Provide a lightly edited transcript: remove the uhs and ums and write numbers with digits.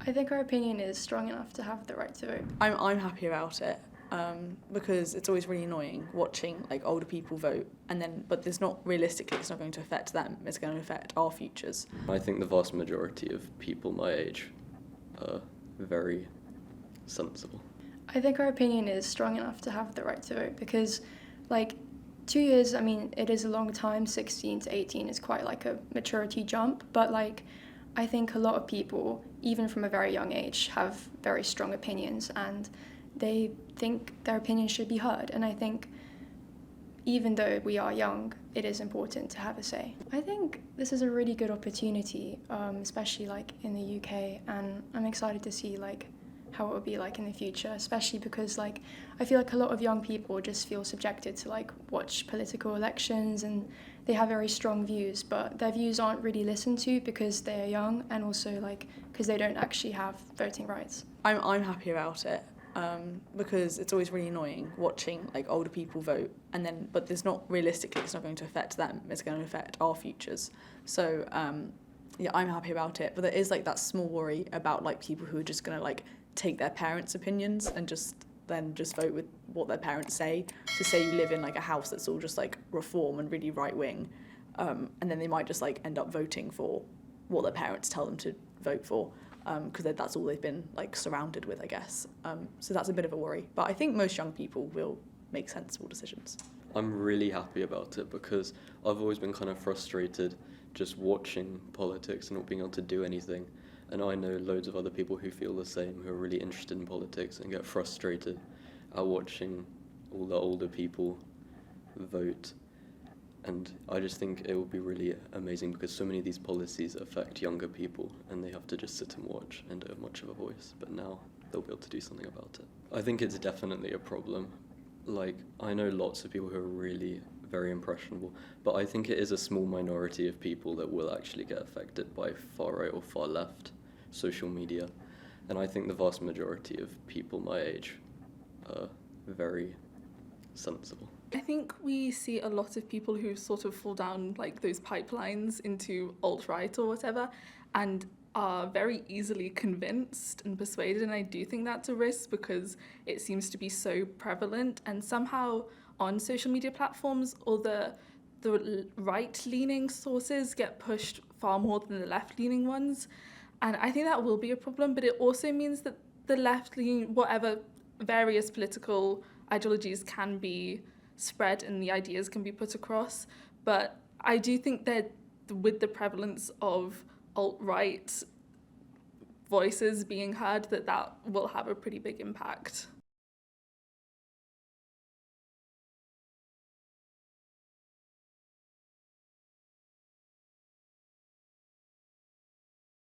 I think our opinion is strong enough to have the right to vote. I'm happy about it because it's always really annoying watching like older people vote but there's not realistically it's not going to affect them, it's going to affect our futures. I think the vast majority of people my age are very sensible. I think our opinion is strong enough to have the right to vote because 2 years, I mean, it is a long time. 16 to 18 is quite like a maturity jump, but I think a lot of people, even from a very young age, have very strong opinions and they think their opinions should be heard. And I think even though we are young, it is important to have a say. I think this is a really good opportunity, especially in the UK, and I'm excited to see how it will be in the future, especially because I feel a lot of young people just feel subjected to watch political elections and they have very strong views, but their views aren't really listened to because they are young and also because they don't actually have voting rights. I'm happy about it because it's always really annoying watching older people vote but there's not realistically it's not going to affect them, it's going to affect our futures. So yeah, I'm happy about it, but there is that small worry about people who are just going to take their parents' opinions and just vote with what their parents say. So say you live in a house that's all just reform and really right wing, and then they might just end up voting for what their parents tell them to vote for, because that's all they've been surrounded with, I guess. So that's a bit of a worry, but I think most young people will make sensible decisions. I'm really happy about it because I've always been kind of frustrated just watching politics and not being able to do anything. And I know loads of other people who feel the same, who are really interested in politics and get frustrated at watching all the older people vote. And I just think it will be really amazing because so many of these policies affect younger people and they have to just sit and watch and don't have much of a voice. But now they'll be able to do something about it. I think it's definitely a problem. I know lots of people who are really very impressionable, but I think it is a small minority of people that will actually get affected by far right or far left social media. And I think the vast majority of people my age are very sensible. I think we see a lot of people who sort of fall down those pipelines into alt-right or whatever and are very easily convinced and persuaded, and I do think that's a risk because it seems to be so prevalent, and somehow on social media platforms all the right-leaning sources get pushed far more than the left-leaning ones, and I think that will be a problem, but it also means that the left-leaning, whatever various political ideologies can be spread and the ideas can be put across, but I do think that with the prevalence of alt-right voices being heard, that will have a pretty big impact.